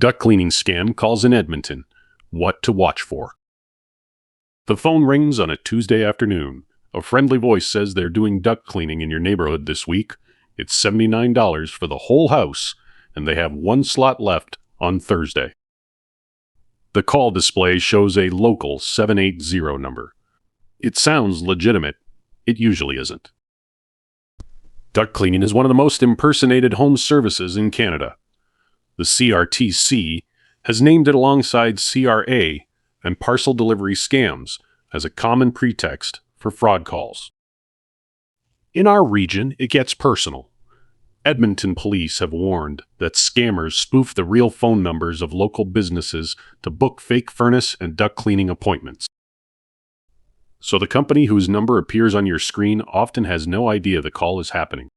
Duct cleaning scam calls in Edmonton. What to watch for. The phone rings on a Tuesday afternoon. A friendly voice says they're doing duct cleaning in your neighborhood this week. It's $79 for the whole house, and they have one slot left on Thursday. The call display shows a local 780 number. It sounds legitimate. It usually isn't. Duct cleaning is one of the most impersonated home services in Canada. The CRTC has named it alongside CRA and parcel delivery scams as a common pretext for fraud calls. In our region, it gets personal. Edmonton Police have warned that scammers spoof the real phone numbers of local businesses to book fake furnace and duct cleaning appointments. So the company whose number appears on your screen often has no idea the call is happening.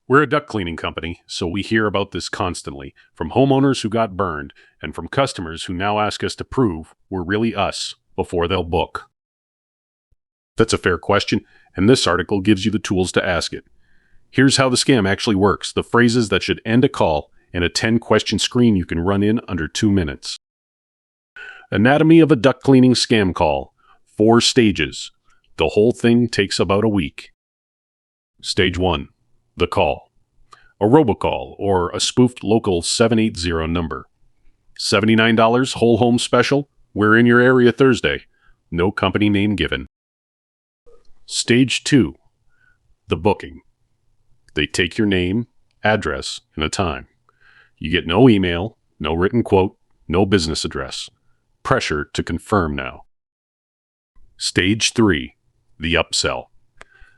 We're a duct cleaning company, so we hear about this constantly, from homeowners who got burned and from customers who now ask us to prove we're really us before they'll book. That's a fair question, and this article gives you the tools to ask it. Here's how the scam actually works, the phrases that should end a call, and a 10-question screen you can run in under 2 minutes. Anatomy of a duct cleaning scam call. 4 stages. The whole thing takes about a week. Stage 1. The call. A robocall or a spoofed local 780 number. $79 whole home special. We're in your area Thursday. No company name given. Stage 2. The booking. They take your name, address, and a time. You get no email, no written quote, no business address. Pressure to confirm now. Stage 3. The upsell.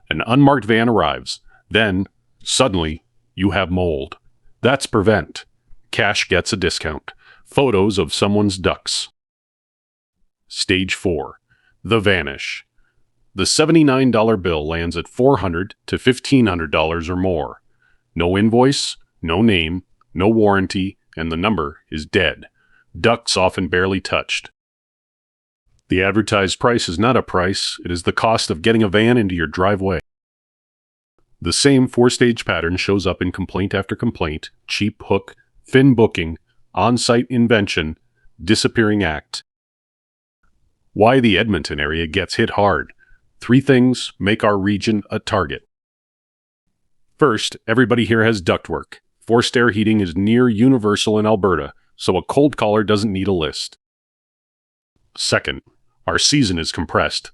An unmarked van arrives. Then, suddenly, you have mold. That's prevent. Cash gets a discount. Photos of someone's ducts. Stage 4. The vanish. The $79 bill lands at $400 to $1,500 or more. No invoice, no name, no warranty, and the number is dead. Ducts often barely touched. The advertised price is not a price, it is the cost of getting a van into your driveway. The same 4-stage pattern shows up in complaint after complaint, cheap hook, thin booking, on-site invention, disappearing act. Why the Edmonton area gets hit hard. 3 things make our region a target. First, everybody here has ductwork. Forced air heating is near universal in Alberta, so a cold caller doesn't need a list. Second, our season is compressed.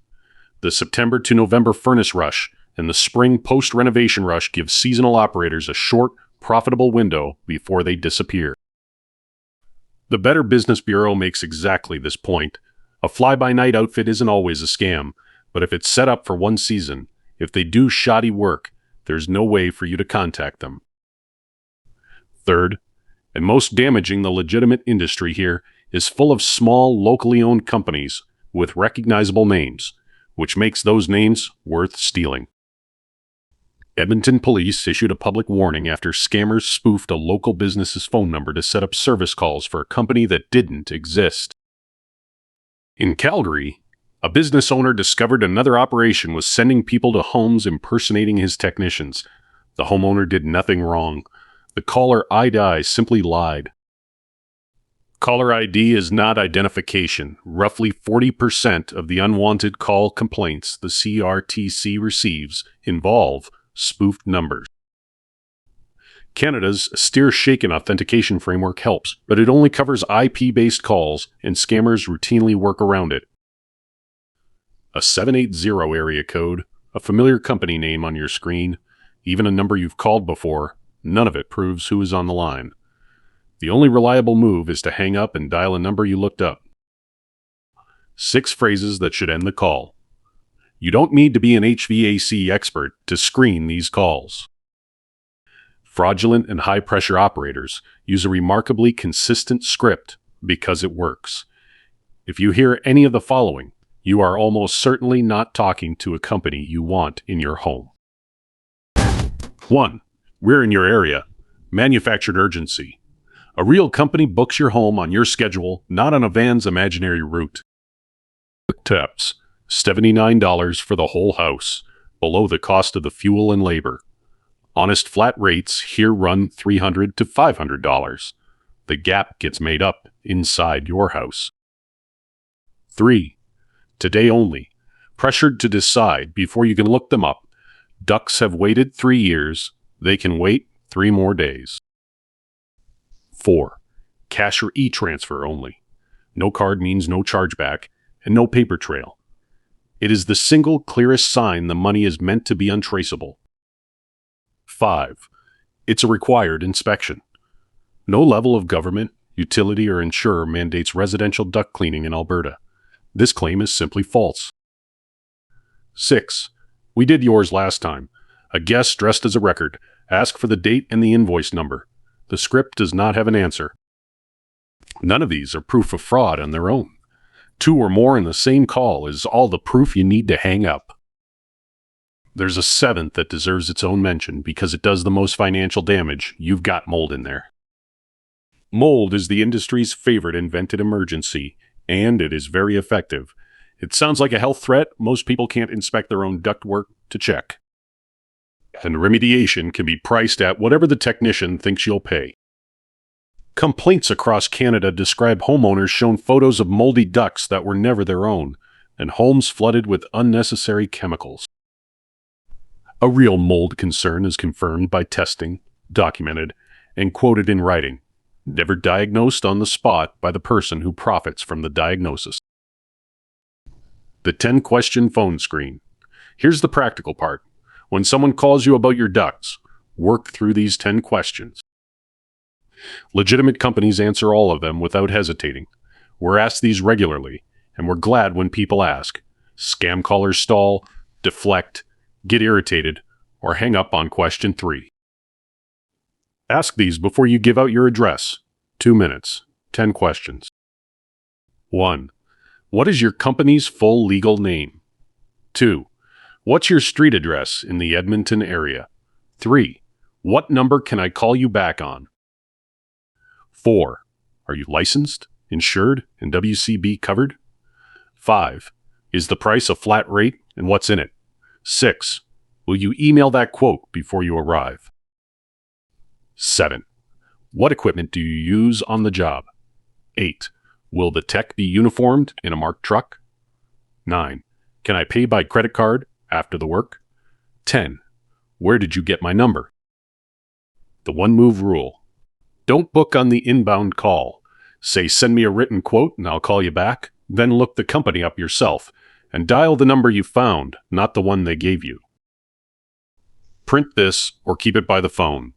The September to November furnace rush and the spring post-renovation rush give seasonal operators a short, profitable window before they disappear. The Better Business Bureau makes exactly this point. A fly-by-night outfit isn't always a scam, but if it's set up for one season, if they do shoddy work, there's no way for you to contact them. Third, and most damaging, the legitimate industry here is full of small, locally owned companies with recognizable names, which makes those names worth stealing. Edmonton Police issued a public warning after scammers spoofed a local business's phone number to set up service calls for a company that didn't exist. In Calgary, a business owner discovered another operation was sending people to homes impersonating his technicians. The homeowner did nothing wrong. The caller eye-to-eye simply lied. Caller ID is not identification. Roughly 40% of the unwanted call complaints the CRTC receives involve spoofed numbers. Canada's steer-shaken authentication framework helps, but it only covers IP-based calls, and scammers routinely work around it. A 780 area code, a familiar company name on your screen, even a number you've called before, none of it proves who is on the line. The only reliable move is to hang up and dial a number you looked up. 6 phrases that should end the call. You don't need to be an HVAC expert to screen these calls. Fraudulent and high-pressure operators use a remarkably consistent script because it works. If you hear any of the following, you are almost certainly not talking to a company you want in your home. 1. We're in your area. Manufactured urgency. A real company books your home on your schedule, not on a van's imaginary route. Tips. $79 for the whole house, below the cost of the fuel and labor. Honest flat rates here run $300 to $500. The gap gets made up inside your house. 3. Today only. Pressured to decide before you can look them up. Ducks have waited 3 years. They can wait 3 more days. 4. Cash or e-transfer only. No card means no chargeback and no paper trail. It is the single clearest sign the money is meant to be untraceable. 5. It's a required inspection. No level of government, utility, or insurer mandates residential duct cleaning in Alberta. This claim is simply false. 6. We did yours last time. A guest dressed as a record. Ask for the date and the invoice number. The script does not have an answer. None of these are proof of fraud on their own. 2 or more in the same call is all the proof you need to hang up. There's a 7th that deserves its own mention because it does the most financial damage. You've got mold in there. Mold is the industry's favorite invented emergency, and it is very effective. It sounds like a health threat. Most people can't inspect their own ductwork to check. And remediation can be priced at whatever the technician thinks you'll pay. Complaints across Canada describe homeowners shown photos of moldy ducts that were never their own, and homes flooded with unnecessary chemicals. A real mold concern is confirmed by testing, documented, and quoted in writing, never diagnosed on the spot by the person who profits from the diagnosis. The 10-question phone screen. Here's the practical part. When someone calls you about your ducts, work through these 10 questions. Legitimate companies answer all of them without hesitating. We're asked these regularly, and we're glad when people ask. Scam callers stall, deflect, get irritated, or hang up on question 3. Ask these before you give out your address. 2 minutes. 10 questions. 1. What is your company's full legal name? 2. What's your street address in the Edmonton area? 3. What number can I call you back on? 4. Are you licensed, insured, and WCB covered? 5. Is the price a flat rate, and what's in it? 6. Will you email that quote before you arrive? 7. What equipment do you use on the job? 8. Will the tech be uniformed in a marked truck? 9. Can I pay by credit card after the work? 10. Where did you get my number? The one-move rule. Don't book on the inbound call. Say, send me a written quote and I'll call you back. Then look the company up yourself and dial the number you found, not the one they gave you. Print this or keep it by the phone.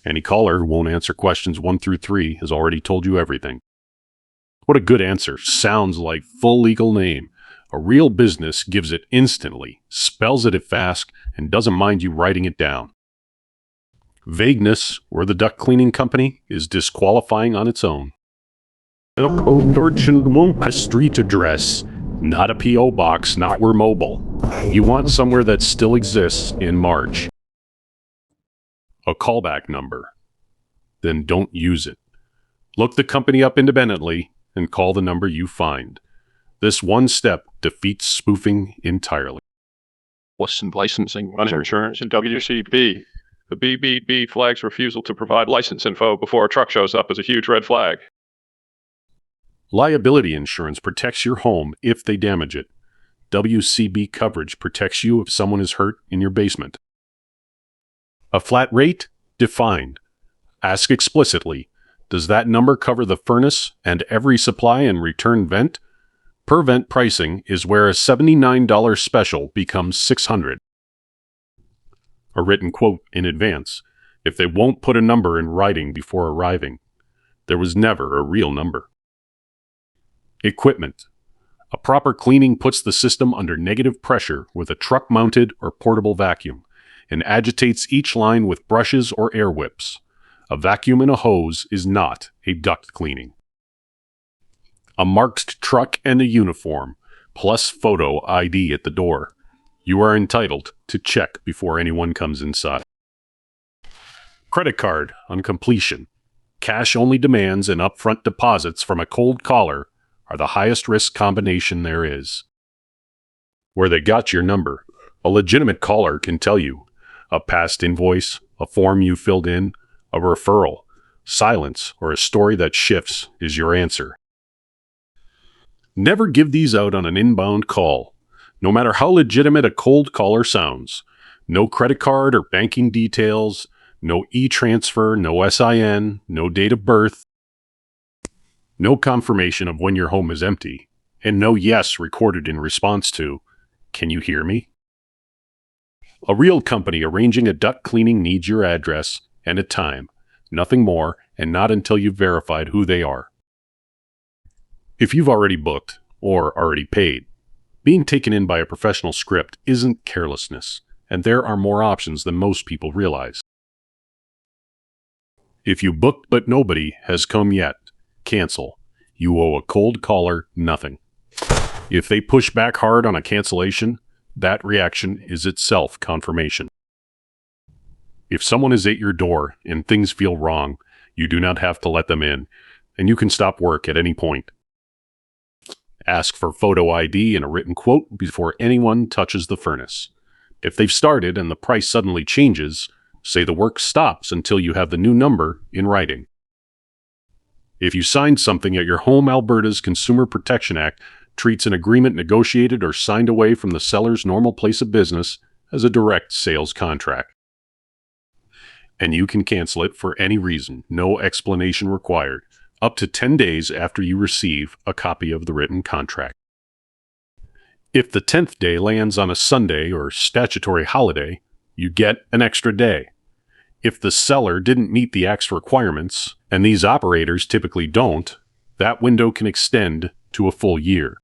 Any caller who won't answer questions 1 through 3 has already told you everything. What a good answer. Sounds like full legal name. A real business gives it instantly, spells it fast, and doesn't mind you writing it down. Vagueness, or the duct cleaning company, is disqualifying on its own. A street address, not a P.O. box, not where mobile. You want somewhere that still exists in March. A callback number. Then don't use it. Look the company up independently and call the number you find. This one step defeats spoofing entirely. Licensing, insurance, and WCB. The BBB flag's refusal to provide license info before a truck shows up is a huge red flag. Liability insurance protects your home if they damage it. WCB coverage protects you if someone is hurt in your basement. A flat rate? Defined. Ask explicitly. Does that number cover the furnace and every supply and return vent? Per vent pricing is where a $79 special becomes $600. A written quote in advance, if they won't put a number in writing before arriving. There was never a real number. Equipment. A proper cleaning puts the system under negative pressure with a truck-mounted or portable vacuum and agitates each line with brushes or air whips. A vacuum and a hose is not a duct cleaning. A marked truck and a uniform, plus photo ID at the door. You are entitled to check before anyone comes inside. Credit card on completion. Cash-only demands and upfront deposits from a cold caller are the highest risk combination there is. Where they got your number, a legitimate caller can tell you. A past invoice, a form you filled in, a referral. Silence, or a story that shifts, is your answer. Never give these out on an inbound call, no matter how legitimate a cold caller sounds. No credit card or banking details, no e-transfer, no SIN, no date of birth, no confirmation of when your home is empty, and no yes recorded in response to, "Can you hear me?" A real company arranging a duct cleaning needs your address and a time, nothing more, and not until you've verified who they are. If you've already booked, or already paid, being taken in by a professional script isn't carelessness, and there are more options than most people realize. If you booked but nobody has come yet, cancel. You owe a cold caller nothing. If they push back hard on a cancellation, that reaction is itself confirmation. If someone is at your door and things feel wrong, you do not have to let them in, and you can stop work at any point. Ask for photo ID and a written quote before anyone touches the furnace. If they've started and the price suddenly changes, say the work stops until you have the new number in writing. If you signed something at your home, Alberta's Consumer Protection Act treats an agreement negotiated or signed away from the seller's normal place of business as a direct sales contract. And you can cancel it for any reason, no explanation required, up to 10 days after you receive a copy of the written contract. If the 10th day lands on a Sunday or statutory holiday, you get an extra day. If the seller didn't meet the Act's requirements, and these operators typically don't, that window can extend to a full year.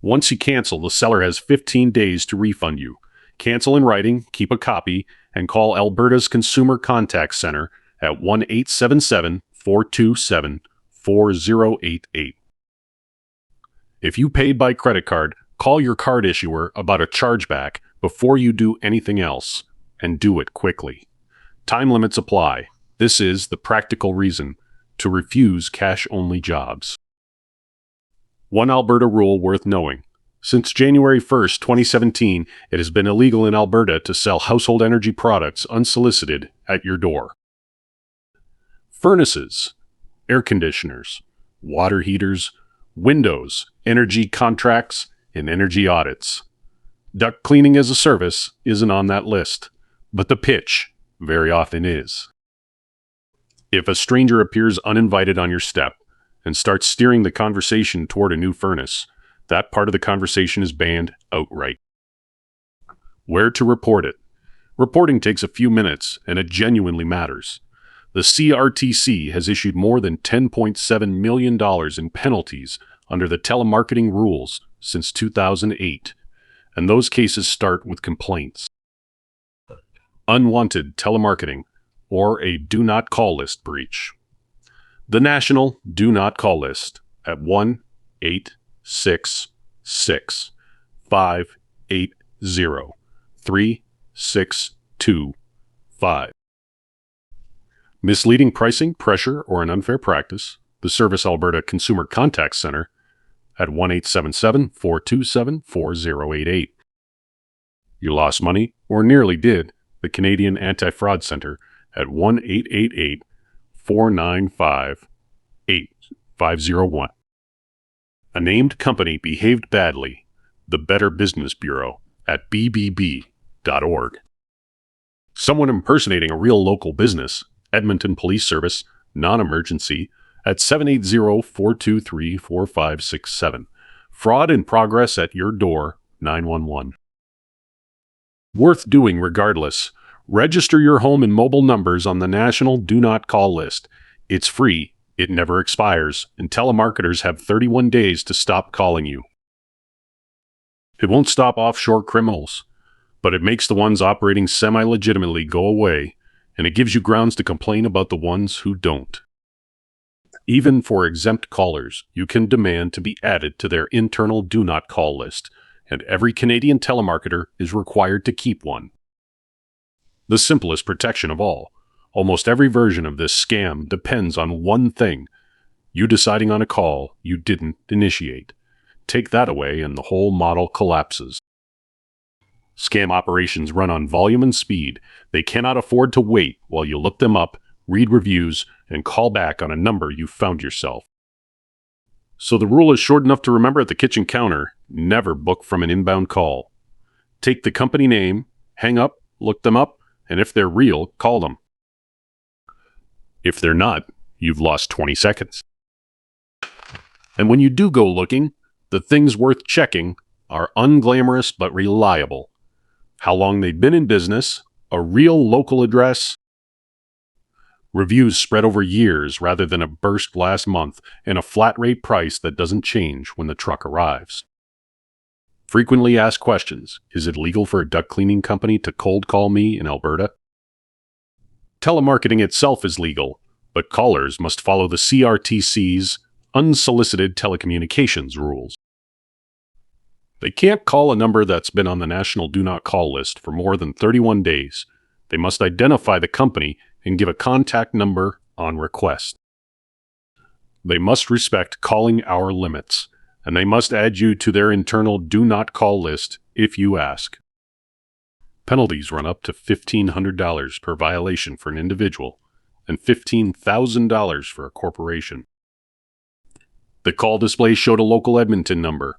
Once you cancel, the seller has 15 days to refund you. Cancel in writing, keep a copy, and call Alberta's Consumer Contact Center at 1-877-427-4088. If you paid by credit card, call your card issuer about a chargeback before you do anything else, and do it quickly. Time limits apply. This is the practical reason to refuse cash-only jobs. One Alberta rule worth knowing. Since January 1st, 2017, it has been illegal in Alberta to sell household energy products unsolicited at your door. Furnaces, air conditioners, water heaters, windows, energy contracts, and energy audits. Duct cleaning as a service isn't on that list, but the pitch very often is. If a stranger appears uninvited on your step and starts steering the conversation toward a new furnace, that part of the conversation is banned outright. Where to report it? Reporting takes a few minutes, and it genuinely matters. The CRTC has issued more than $10.7 million in penalties under the telemarketing rules since 2008, and those cases start with complaints. Unwanted telemarketing, or a do not call list breach. The National Do Not Call List at 1-866-580-3625. Misleading pricing, pressure, or an unfair practice, the Service Alberta Consumer Contact Center at 1-877-427-4088. You lost money, or nearly did, the Canadian Anti-Fraud Centre at 1-888-495-8501. A named company behaved badly, the Better Business Bureau at bbb.org. Someone impersonating a real local business, Edmonton Police Service, non-emergency, at 780-423-4567. Fraud in progress at your door, 911. Worth doing regardless. Register your home and mobile numbers on the National Do Not Call List. It's free, it never expires, and telemarketers have 31 days to stop calling you. It won't stop offshore criminals, but it makes the ones operating semi-legitimately go away, and it gives you grounds to complain about the ones who don't. Even for exempt callers, you can demand to be added to their internal Do Not Call list, and every Canadian telemarketer is required to keep one. The simplest protection of all. Almost every version of this scam depends on one thing: you deciding on a call you didn't initiate. Take that away and the whole model collapses. Scam operations run on volume and speed. They cannot afford to wait while you look them up, read reviews, and call back on a number you found yourself. So the rule is short enough to remember at the kitchen counter: never book from an inbound call. Take the company name, hang up, look them up, and if they're real, call them. If they're not, you've lost 20 seconds. And when you do go looking, the things worth checking are unglamorous but reliable. How long they've been in business, a real local address, reviews spread over years rather than a burst last month, and a flat rate price that doesn't change when the truck arrives. Frequently asked questions: is it legal for a duct cleaning company to cold call me in Alberta? Telemarketing itself is legal, but callers must follow the CRTC's unsolicited telecommunications rules. They can't call a number that's been on the national do not call list for more than 31 days. They must identify the company and give a contact number on request. They must respect calling hour limits, and they must add you to their internal do not call list if you ask. Penalties run up to $1,500 per violation for an individual and $15,000 for a corporation. The call display showed a local Edmonton number.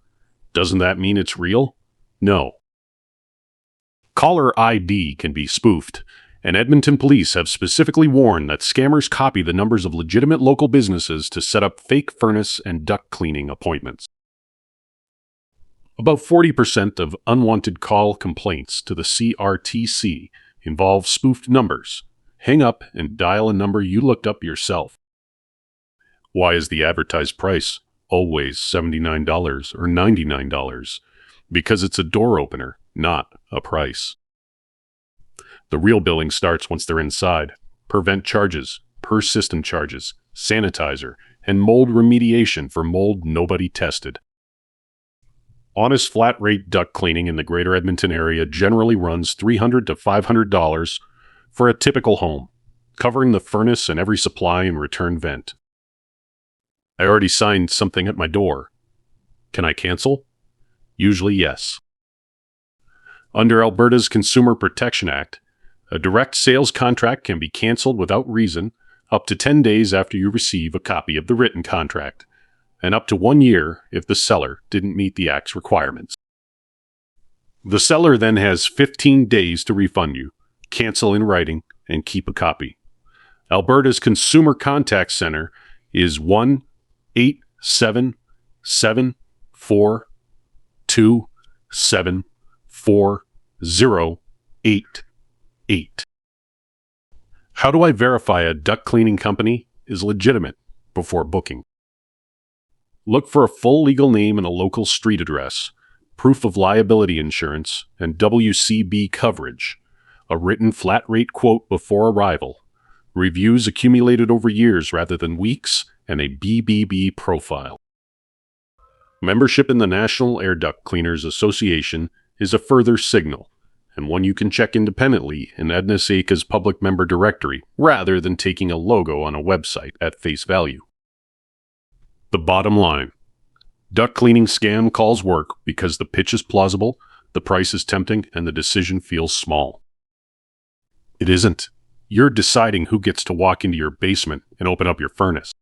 Doesn't that mean it's real? No. Caller ID can be spoofed, and Edmonton Police have specifically warned that scammers copy the numbers of legitimate local businesses to set up fake furnace and duct cleaning appointments. About 40% of unwanted call complaints to the CRTC involve spoofed numbers. Hang up and dial a number you looked up yourself. Why is the advertised price always $79 or $99? Because it's a door opener, not a price. The real billing starts once they're inside. Per vent charges, per system charges, sanitizer, and mold remediation for mold nobody tested. Honest flat rate duct cleaning in the greater Edmonton area generally runs $300 to $500 for a typical home, covering the furnace and every supply and return vent. I already signed something at my door. Can I cancel? Usually yes. Under Alberta's Consumer Protection Act, a direct sales contract can be canceled without reason up to 10 days after you receive a copy of the written contract, and up to 1 year if the seller didn't meet the Act's requirements. The seller then has 15 days to refund you, cancel in writing, and keep a copy. Alberta's Consumer Contact Center is 1-877-427-4088. How do I verify a duct cleaning company is legitimate before booking? Look for a full legal name and a local street address, proof of liability insurance, and WCB coverage, a written flat rate quote before arrival, reviews accumulated over years rather than weeks, and a BBB profile. Membership in the National Air Duct Cleaners Association is a further signal, and one you can check independently in Ednaseca's public member directory rather than taking a logo on a website at face value. The bottom line: duct cleaning scam calls work because the pitch is plausible, the price is tempting, and the decision feels small. It isn't. You're deciding who gets to walk into your basement and open up your furnace.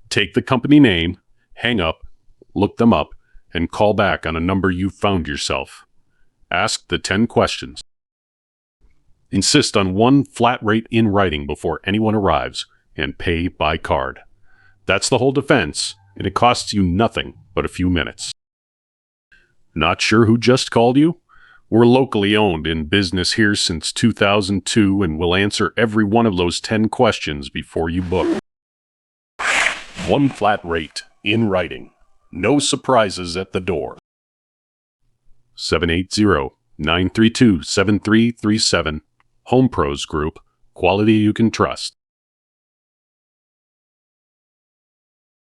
Take the company name, hang up, look them up, and call back on a number you found yourself. Ask the 10 questions. Insist on one flat rate in writing before anyone arrives, and pay by card. That's the whole defense, and it costs you nothing but a few minutes. Not sure who just called you? We're locally owned, in business here since 2002, and we'll answer every one of those 10 questions before you book. One flat rate in writing. No surprises at the door. 780-932-7337. Home Pros Group. Quality you can trust.